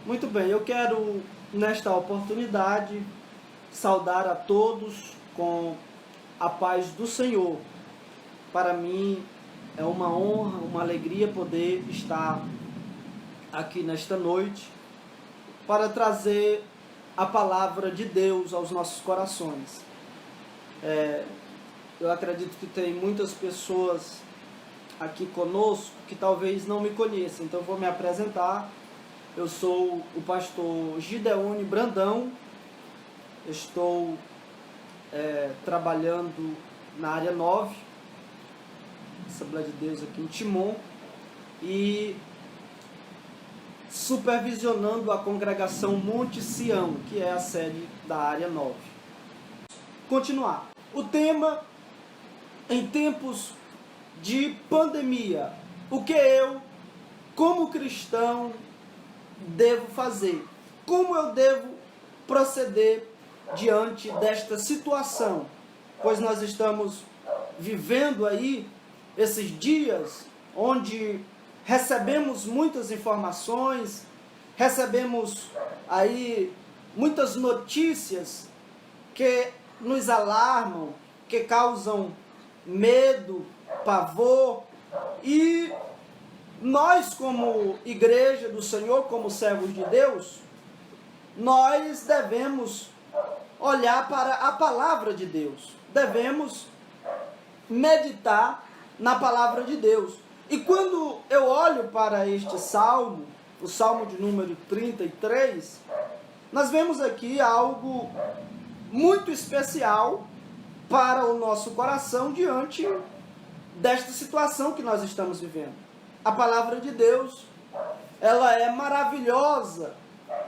Muito bem, eu quero, nesta oportunidade, saudar a todos com a paz do Senhor. Para mim é uma honra, uma alegria poder estar aqui nesta noite para trazer a palavra de Deus aos nossos corações. Eu acredito que tem muitas pessoas aqui conosco que talvez não me conheçam, então eu vou me apresentar. Eu sou o pastor Gideone Brandão, estou trabalhando na área 9, Assembleia de Deus aqui em Timon, e supervisionando a congregação Monte Sião, que é a sede da área 9. Continuar. O tema, em tempos de pandemia, o que eu, como cristão, devo fazer? Como eu devo proceder diante desta situação? Pois nós estamos vivendo aí esses dias onde recebemos muitas informações, recebemos aí muitas notícias que nos alarmam, que causam medo, pavor, e nós, como igreja do Senhor, como servos de Deus, nós devemos olhar para a palavra de Deus, devemos meditar na palavra de Deus. E quando eu olho para este salmo, o salmo de número 33, nós vemos aqui algo muito especial para o nosso coração diante desta situação que nós estamos vivendo. A palavra de Deus, ela é maravilhosa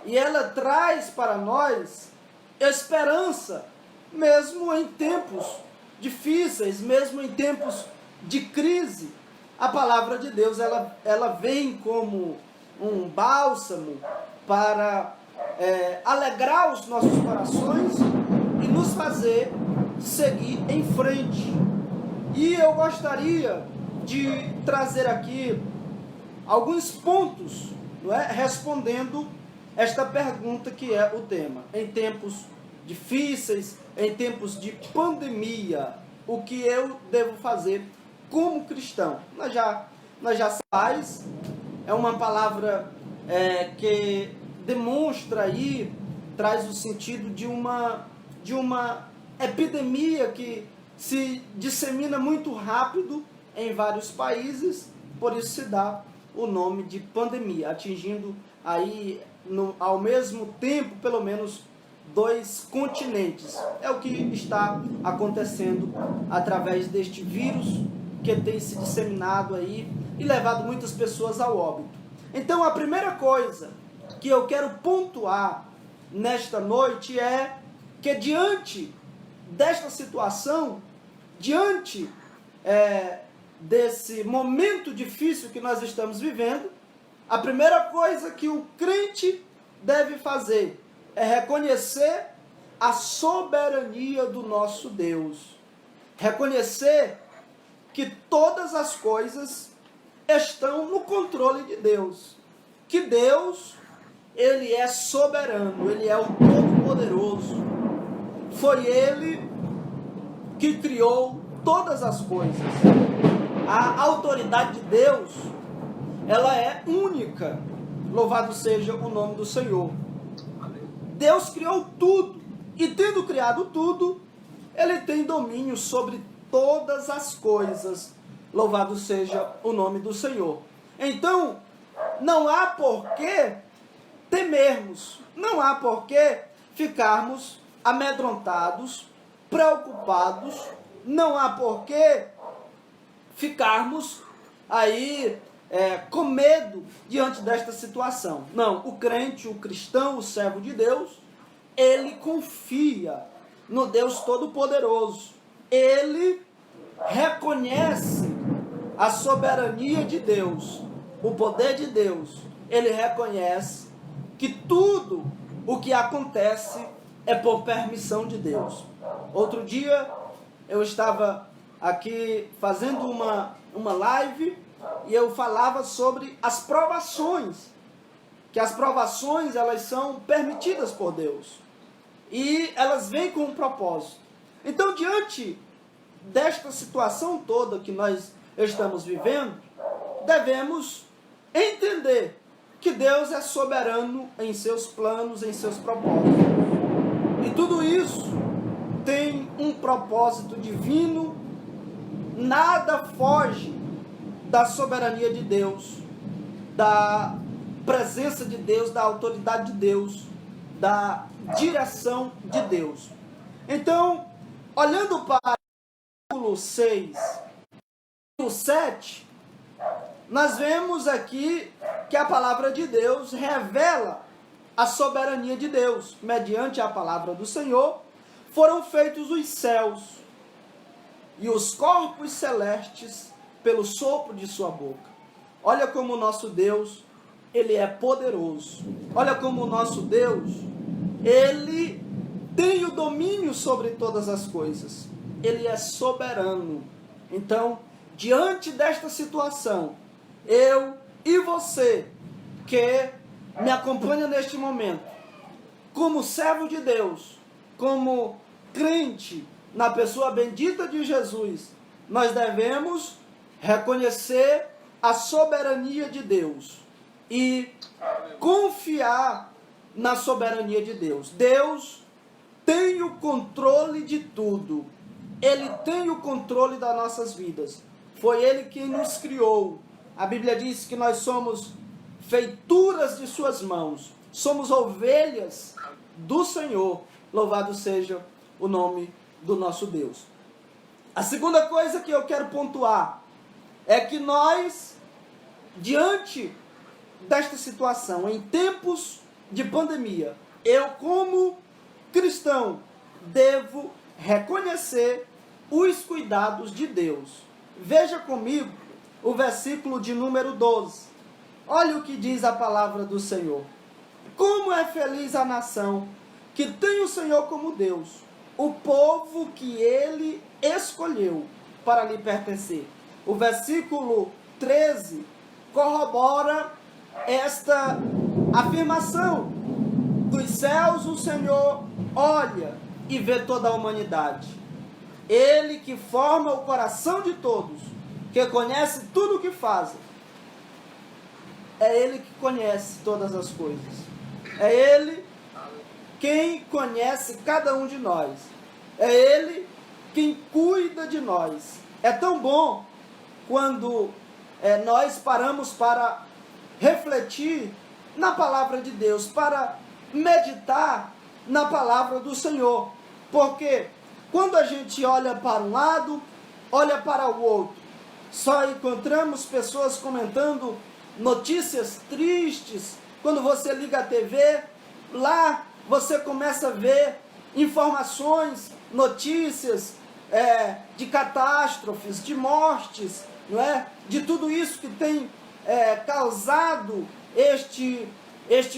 e ela traz para nós esperança, mesmo em tempos difíceis, mesmo em tempos de crise. A palavra de Deus, ela vem como um bálsamo para alegrar os nossos corações e nos fazer seguir em frente. E eu gostaria de trazer aqui alguns pontos, não é? Respondendo esta pergunta que é o tema. Em tempos difíceis, em tempos de pandemia, o que eu devo fazer como cristão? Nós já sabemos, é uma palavra que demonstra aí, traz o sentido de uma epidemia que se dissemina muito rápido em vários países, por isso se dá o nome de pandemia, atingindo aí ao mesmo tempo pelo menos 2 continentes. É o que está acontecendo através deste vírus que tem se disseminado aí e levado muitas pessoas ao óbito. Então a primeira coisa que eu quero pontuar nesta noite é que diante desta situação, diante desse momento difícil que nós estamos vivendo, a primeira coisa que o crente deve fazer é reconhecer a soberania do nosso Deus. Reconhecer que todas as coisas estão no controle de Deus. Que Deus, Ele é soberano, Ele é o Todo-Poderoso. Foi Ele que criou todas as coisas. A autoridade de Deus, ela é única. Louvado seja o nome do Senhor. Deus criou tudo, e tendo criado tudo, Ele tem domínio sobre todas as coisas. Louvado seja o nome do Senhor. Então, não há por que temermos, não há por que ficarmos amedrontados, preocupados, não há por que ficarmos aí com medo diante desta situação. Não, o crente, o cristão, o servo de Deus, ele confia no Deus Todo-Poderoso. Ele reconhece a soberania de Deus, o poder de Deus. Ele reconhece que tudo o que acontece é por permissão de Deus. Outro dia eu estava aqui fazendo uma live e eu falava sobre as provações que as provações elas são permitidas por Deus e elas vêm com um propósito. Então, diante desta situação toda que nós estamos vivendo, devemos entender que Deus é soberano em seus planos, em seus propósitos. E tudo isso tem um propósito divino, nada foge da soberania de Deus, da presença de Deus, da autoridade de Deus, da direção de Deus. Então, olhando para o versículo 6 e o 7, nós vemos aqui que a palavra de Deus revela a soberania de Deus. Mediante a palavra do Senhor, foram feitos os céus e os corpos celestes pelo sopro de sua boca. Olha como o nosso Deus, ele é poderoso. Olha como o nosso Deus, ele tem o domínio sobre todas as coisas. Ele é soberano. Então, diante desta situação, eu e você que me acompanha neste momento, como servo de Deus, como crente na pessoa bendita de Jesus, nós devemos reconhecer a soberania de Deus e confiar na soberania de Deus. Deus tem o controle de tudo. Ele tem o controle das nossas vidas. Foi Ele quem nos criou. A Bíblia diz que nós somos feituras de suas mãos. Somos ovelhas do Senhor. Louvado seja o nome do nosso Deus. A segunda coisa que eu quero pontuar é que nós, diante desta situação, em tempos de pandemia, eu como cristão devo reconhecer os cuidados de Deus. Veja comigo o versículo de número 12. Olha o que diz a palavra do Senhor. Como é feliz a nação que tem o Senhor como Deus, o povo que Ele escolheu para lhe pertencer. O versículo 13 corrobora esta afirmação. Dos céus o Senhor olha e vê toda a humanidade. Ele que forma o coração de todos, que conhece tudo o que fazem. É Ele que conhece todas as coisas. É Ele quem conhece cada um de nós. É Ele quem cuida de nós. É tão bom quando nós paramos para refletir na palavra de Deus, para meditar na palavra do Senhor. Porque quando a gente olha para um lado, olha para o outro, só encontramos pessoas comentando notícias tristes. Quando você liga a TV, lá você começa a ver informações, notícias de catástrofes, de mortes, não é? De tudo isso que tem causado este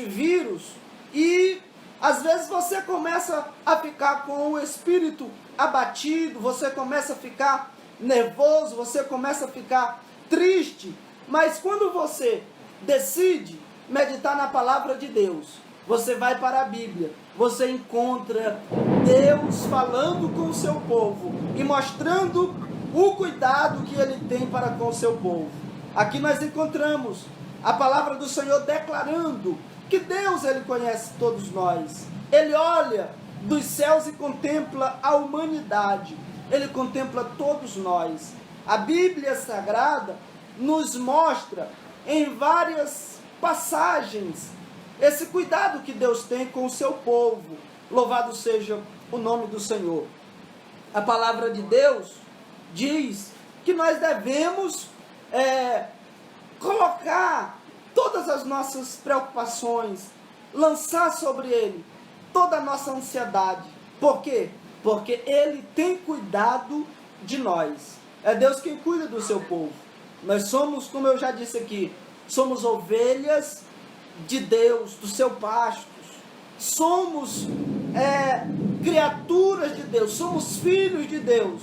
vírus. E às vezes você começa a ficar com o espírito abatido, você começa a ficar nervoso, você começa a ficar triste. Mas quando você decide meditar na palavra de Deus, você vai para a Bíblia, você encontra Deus falando com o seu povo e mostrando o cuidado que Ele tem para com o seu povo. Aqui nós encontramos a palavra do Senhor declarando que Deus, Ele conhece todos nós. Ele olha dos céus e contempla a humanidade. Ele contempla todos nós. A Bíblia Sagrada nos mostra em várias passagens esse cuidado que Deus tem com o seu povo. Louvado seja o nome do Senhor. A palavra de Deus diz que nós devemos colocar todas as nossas preocupações, lançar sobre Ele toda a nossa ansiedade. Por quê? Porque Ele tem cuidado de nós. É Deus quem cuida do seu povo. Nós somos, como eu já disse aqui, somos ovelhas de Deus, do seu pasto. Somos criaturas de Deus, somos filhos de Deus.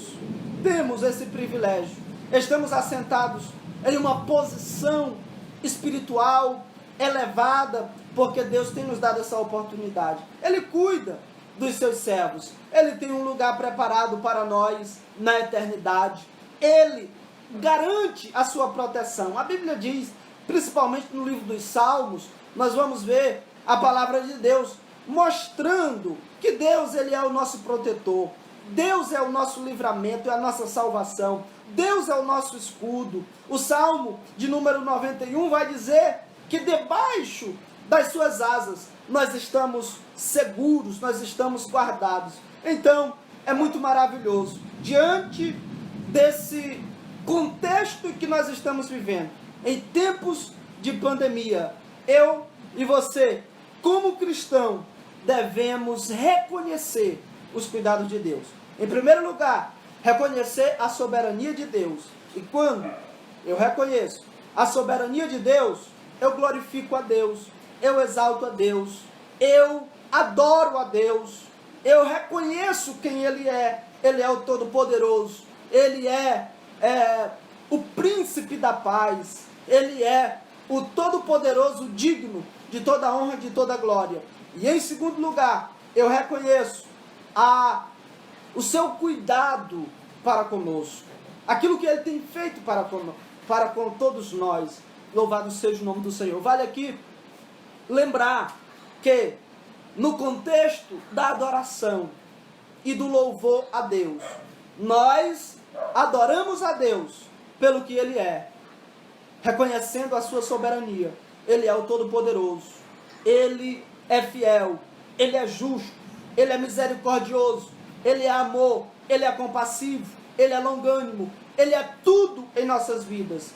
Temos esse privilégio. Estamos assentados em uma posição espiritual elevada, porque Deus tem nos dado essa oportunidade. Ele cuida dos seus servos. Ele tem um lugar preparado para nós na eternidade. Ele garante a sua proteção. A Bíblia diz, principalmente no livro dos Salmos, nós vamos ver a palavra de Deus mostrando que Deus, ele é o nosso protetor. Deus é o nosso livramento, é a nossa salvação. Deus é o nosso escudo. O Salmo de número 91 vai dizer que debaixo das suas asas nós estamos seguros, nós estamos guardados. Então, é muito maravilhoso. Diante desse contexto que nós estamos vivendo, em tempos de pandemia, eu e você, como cristão, devemos reconhecer os cuidados de Deus. Em primeiro lugar, reconhecer a soberania de Deus. E quando eu reconheço a soberania de Deus, eu glorifico a Deus, eu exalto a Deus, eu adoro a Deus, eu reconheço quem Ele é o Todo-Poderoso, Ele é o Príncipe da Paz, Ele é o Todo-Poderoso, digno de toda honra e de toda glória. E em segundo lugar, eu reconheço o seu cuidado para conosco, aquilo que Ele tem feito para com todos nós. Louvado seja o nome do Senhor. Vale aqui lembrar que no contexto da adoração e do louvor a Deus, nós adoramos a Deus pelo que Ele é, reconhecendo a sua soberania. Ele é o Todo-Poderoso, Ele é fiel, Ele é justo, Ele é misericordioso, Ele é amor, Ele é compassivo, Ele é longânimo, Ele é tudo em nossas vidas.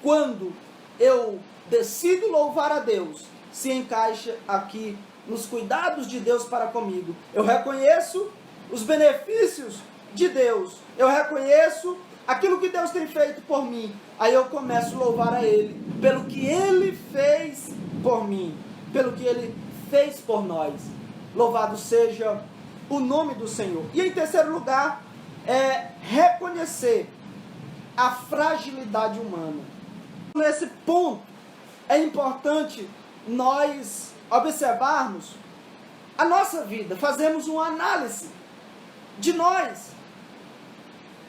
Quando eu decido louvar a Deus, se encaixa aqui nos cuidados de Deus para comigo. Eu reconheço os benefícios de Deus, eu reconheço aquilo que Deus tem feito por mim. Aí eu começo a louvar a Ele pelo que Ele fez por mim, pelo que Ele fez por nós. Louvado seja o nome do Senhor. E em terceiro lugar, é reconhecer a fragilidade humana. Nesse ponto, é importante nós observarmos a nossa vida, fazermos uma análise de nós.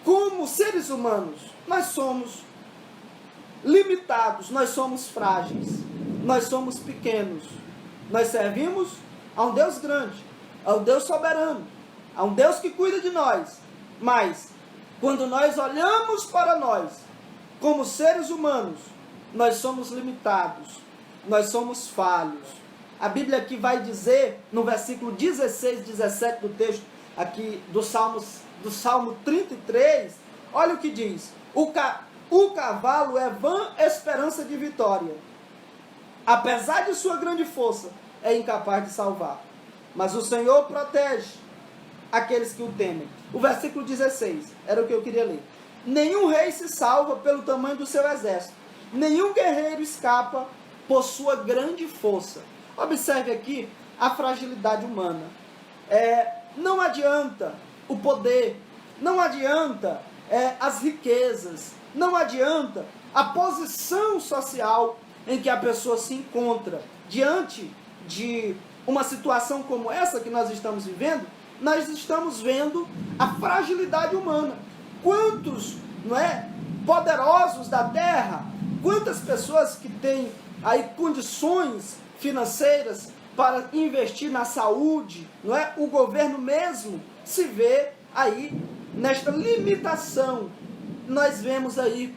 Como seres humanos, nós somos limitados, nós somos frágeis, nós somos pequenos. Nós servimos a um Deus grande, a um Deus soberano, a um Deus que cuida de nós. Mas, quando nós olhamos para nós, como seres humanos, nós somos limitados, nós somos falhos. A Bíblia aqui vai dizer, no versículo 16, 17 do texto, aqui do Salmo 33, olha o que diz: o cavalo é vã esperança de vitória, apesar de sua grande força, é incapaz de salvar, mas o Senhor protege aqueles que o temem. O versículo 16, era o que eu queria ler. Nenhum rei se salva pelo tamanho do seu exército, nenhum guerreiro escapa por sua grande força. Observe aqui a fragilidade humana. Não adianta o poder, não adianta as riquezas, não adianta a posição social em que a pessoa se encontra. Diante de uma situação como essa que nós estamos vivendo, nós estamos vendo a fragilidade humana. Quantos, poderosos da terra, quantas pessoas que têm aí condições financeiras para investir na saúde, o governo mesmo se vê aí nesta limitação. Nós vemos aí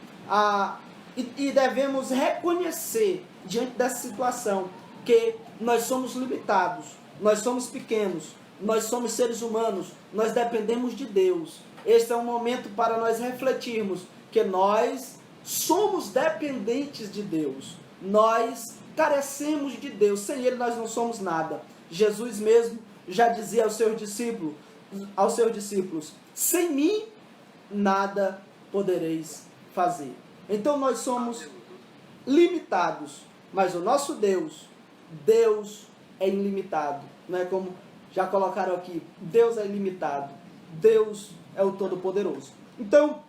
e devemos reconhecer diante dessa situação que nós somos limitados, nós somos pequenos, nós somos seres humanos, nós dependemos de Deus. Este é um momento para nós refletirmos que nós somos dependentes de Deus, nós carecemos de Deus, sem Ele nós não somos nada. Jesus mesmo já dizia aos seus discípulos, sem mim nada podereis fazer. Então nós somos limitados, mas o nosso Deus é ilimitado. Não é como já colocaram aqui, Deus é ilimitado, Deus é o Todo-Poderoso. Então,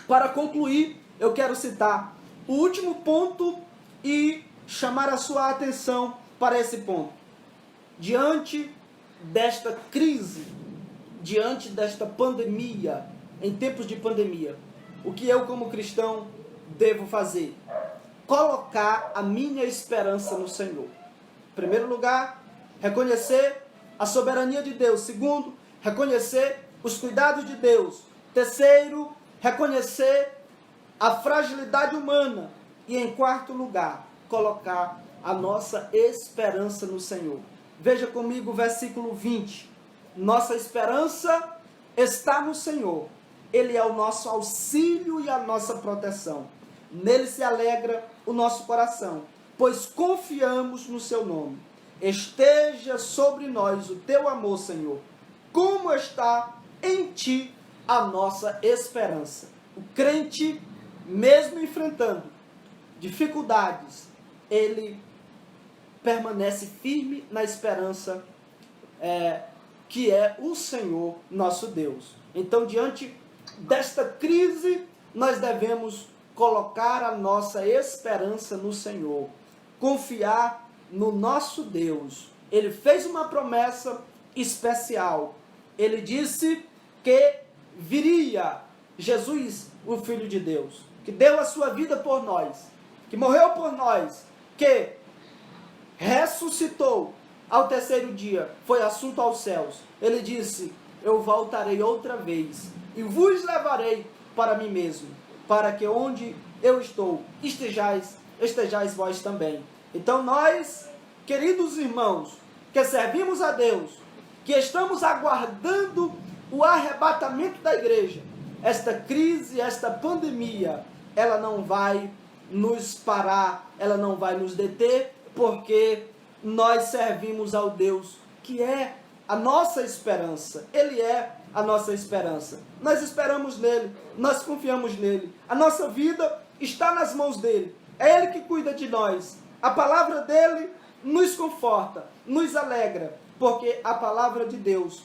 para concluir, eu quero citar o último ponto e chamar a sua atenção para esse ponto. Diante desta crise, diante desta pandemia, em tempos de pandemia, o que eu como cristão devo fazer? Colocar a minha esperança no Senhor. Em primeiro lugar, reconhecer a soberania de Deus. Segundo, reconhecer os cuidados de Deus. Terceiro, reconhecer a fragilidade humana. E em quarto lugar, colocar a nossa esperança no Senhor. Veja comigo o versículo 20. Nossa esperança está no Senhor. Ele é o nosso auxílio e a nossa proteção. Nele se alegra o nosso coração, pois confiamos no seu nome. Esteja sobre nós o teu amor, Senhor, como está em ti a nossa esperança. O crente, mesmo enfrentando dificuldades, ele permanece firme na esperança que é o Senhor nosso Deus. Então, diante desta crise, nós devemos colocar a nossa esperança no Senhor, confiar no nosso Deus. Ele fez uma promessa especial. Ele disse que viria Jesus, o Filho de Deus, que deu a sua vida por nós, que morreu por nós, que ressuscitou ao terceiro dia, foi assunto aos céus. Ele disse: eu voltarei outra vez e vos levarei para mim mesmo, para que onde eu estou, estejais vós também. Então nós, queridos irmãos, que servimos a Deus, que estamos aguardando o arrebatamento da igreja, esta crise, esta pandemia, ela não vai nos parar, ela não vai nos deter, porque nós servimos ao Deus que é a nossa esperança. Ele é a nossa esperança. Nós esperamos nele, nós confiamos nele. A nossa vida está nas mãos dele. É ele que cuida de nós. A palavra dele nos conforta, nos alegra, porque a palavra de Deus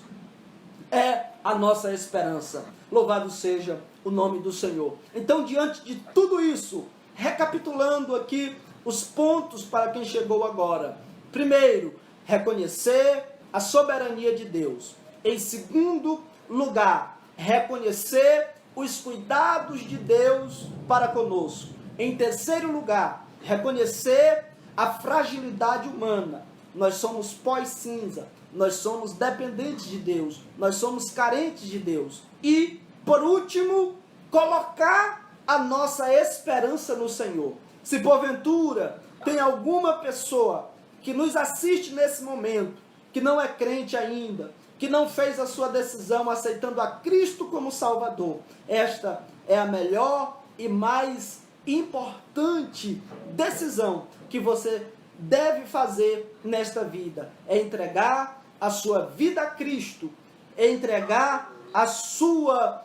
é a nossa esperança. Louvado seja o nome do Senhor. Então, diante de tudo isso, recapitulando aqui os pontos para quem chegou agora. Primeiro, reconhecer a soberania de Deus. Em segundo lugar, reconhecer os cuidados de Deus para conosco. Em terceiro lugar, reconhecer a fragilidade humana. Nós somos pó e cinza, nós somos dependentes de Deus, nós somos carentes de Deus. E, por último, colocar a nossa esperança no Senhor. Se porventura tem alguma pessoa que nos assiste nesse momento, que não é crente ainda, que não fez a sua decisão aceitando a Cristo como Salvador, esta é a melhor e mais importante decisão que você deve fazer nesta vida. É entregar a sua vida a Cristo, é entregar a sua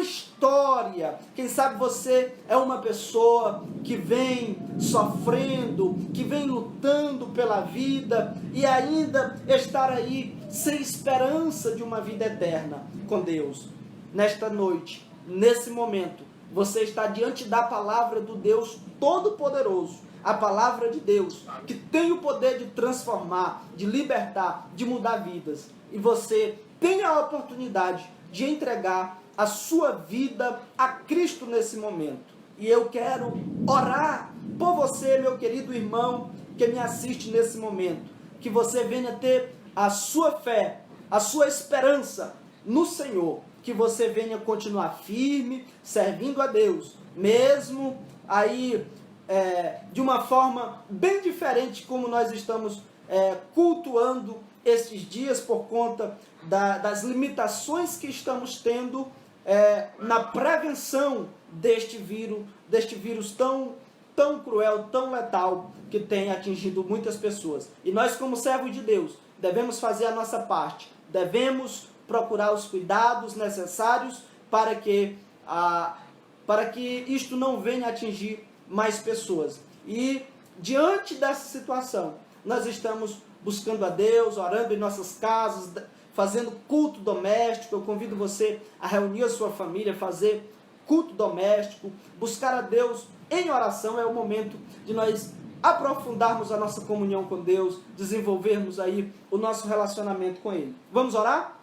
história. Quem sabe você é uma pessoa que vem sofrendo, que vem lutando pela vida e ainda estar aí sem esperança de uma vida eterna com Deus. Nesta noite, nesse momento, você está diante da palavra do Deus Todo-Poderoso, a palavra de Deus, que tem o poder de transformar, de libertar, de mudar vidas. E você tem a oportunidade de entregar a sua vida a Cristo nesse momento. E eu quero orar por você, meu querido irmão, que me assiste nesse momento. Que você venha ter a sua fé, a sua esperança no Senhor. Que você venha continuar firme, servindo a Deus, mesmo aí de uma forma bem diferente como nós estamos cultuando esses dias por conta das limitações que estamos tendo na prevenção deste vírus tão cruel, tão letal, que tem atingido muitas pessoas. E nós, como servos de Deus, devemos fazer a nossa parte, devemos procurar os cuidados necessários para que isto não venha atingir mais pessoas. E diante dessa situação, nós estamos buscando a Deus, orando em nossas casas, fazendo culto doméstico. Eu convido você a reunir a sua família, fazer culto doméstico, buscar a Deus em oração. É o momento de nós aprofundarmos a nossa comunhão com Deus, desenvolvermos aí o nosso relacionamento com Ele. Vamos orar?